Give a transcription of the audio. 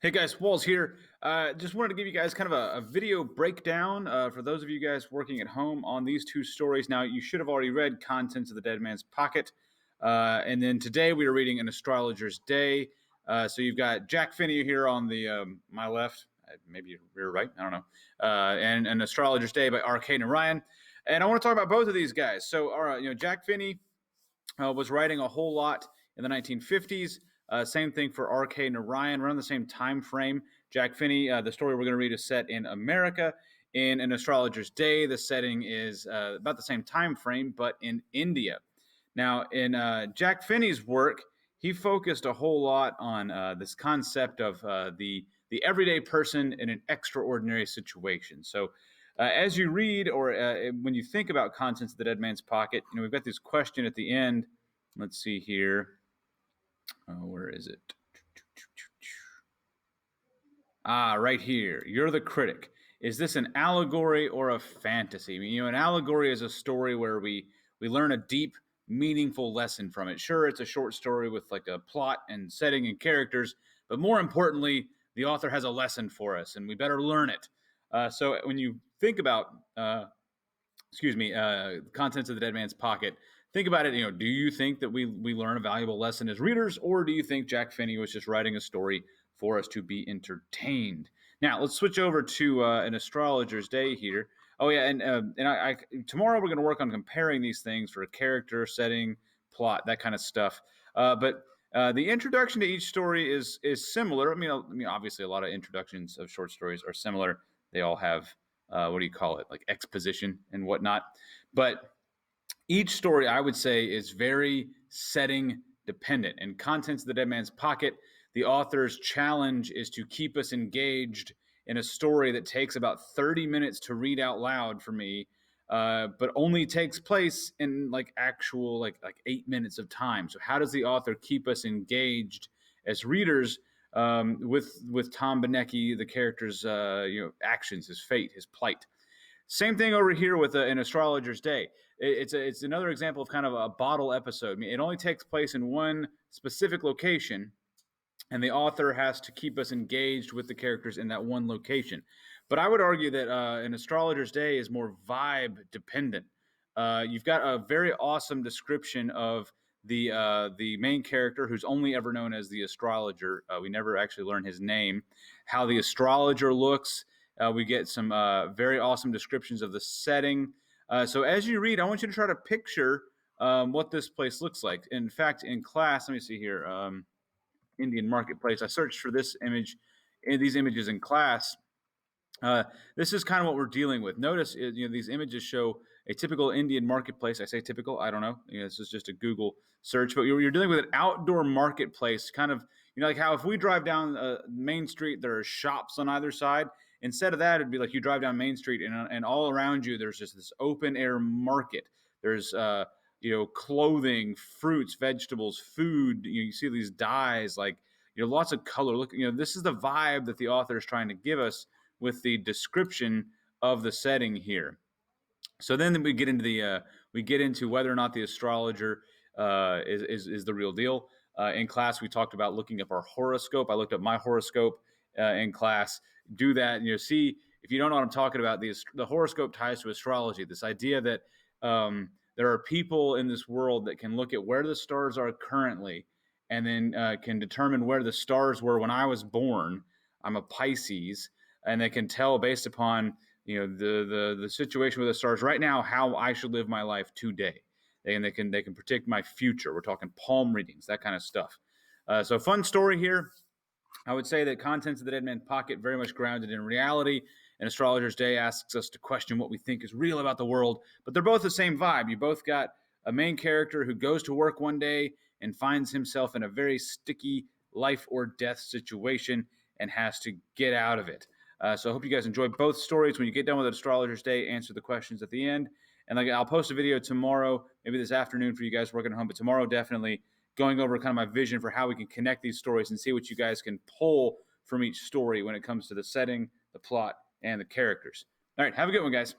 Hey guys, Walls here. Just wanted to give you guys kind of a video breakdown for those of you guys working at home on these two stories. Now, you should have already read Contents of the Dead Man's Pocket. And then today we are reading An Astrologer's Day. So you've got Jack Finney here on the my left, maybe your right, I don't know, and An Astrologer's Day by Arcane and Ryan. And I want to talk about both of these guys. So, Jack Finney was writing a whole lot in the 1950s. Same thing for Arcade and Orion, around the same time frame. Jack Finney, the story we're going to read is set in America. In An Astrologer's Day, the setting is about the same time frame, but in India. Now, in Jack Finney's work, he focused a whole lot on this concept of the everyday person in an extraordinary situation. So, as you read or when you think about Contents of the Dead Man's Pocket, we've got this question at the end. Let's see here. Where is it? Right here. You're the critic. Is this an allegory or a fantasy? I mean, an allegory is a story where we learn a deep, meaningful lesson from it. Sure, it's a short story with like a plot and setting and characters, but more importantly, the author has a lesson for us, and we better learn it. So when you think about, Contents of the Dead Man's Pocket, think about it. Do you think that we learn a valuable lesson as readers, or do you think Jack Finney was just writing a story for us to be entertained? Now, let's switch over to An Astrologer's Day here. Oh yeah, and I tomorrow we're going to work on comparing these things for character, setting, plot, that kind of stuff. But the introduction to each story is similar. I mean, obviously, a lot of introductions of short stories are similar. They all have what do you call it, like exposition and whatnot. But each story, I would say, is very setting dependent. In Contents of the Dead Man's Pocket, the author's challenge is to keep us engaged in a story that takes about 30 minutes to read out loud for me, but only takes place in like 8 minutes of time. So how does the author keep us engaged as readers with Tom Benecke, the character's actions, his fate, his plight? Same thing over here with An Astrologer's Day. It's another example of kind of a bottle episode. I mean, it only takes place in one specific location, and the author has to keep us engaged with the characters in that one location. But I would argue that An Astrologer's Day is more vibe dependent. You've got a very awesome description of the main character, who's only ever known as the astrologer. We never actually learn his name. How the astrologer looks. We get some very awesome descriptions of the setting. So as you read, I want you to try to picture what this place looks like. In fact, in class, let me see here, Indian Marketplace. I searched for these images in class. This is kind of what we're dealing with. Notice, these images show a typical Indian marketplace. I say typical, I don't know. This is just a Google search, but you're dealing with an outdoor marketplace, kind of, like how if we drive down Main Street, there are shops on either side. Instead of that, it'd be like you drive down Main Street and all around you, there's just this open air market. There's, clothing, fruits, vegetables, food. You see these dyes, like, lots of color. Look, this is the vibe that the author is trying to give us with the description of the setting here. So then we get into whether or not the astrologer is the real deal. In class, we talked about looking up our horoscope. I looked up my horoscope in class. Do that, and see if you don't know what I'm talking about. The horoscope ties to astrology. This idea that there are people in this world that can look at where the stars are currently, and then can determine where the stars were when I was born. I'm a Pisces. And they can tell based upon the situation with the stars right now how I should live my life today. They can predict my future. We're talking palm readings, that kind of stuff. So fun story here. I would say that Contents of the Dead Man's Pocket very much grounded in reality. An Astrologer's Day asks us to question what we think is real about the world, but they're both the same vibe. You both got a main character who goes to work one day and finds himself in a very sticky life or death situation and has to get out of it. So I hope you guys enjoy both stories. When you get done with Astrologer's Day, answer the questions at the end. And I'll post a video tomorrow, maybe this afternoon for you guys working at home, but tomorrow definitely going over kind of my vision for how we can connect these stories and see what you guys can pull from each story when it comes to the setting, the plot, and the characters. All right, have a good one, guys.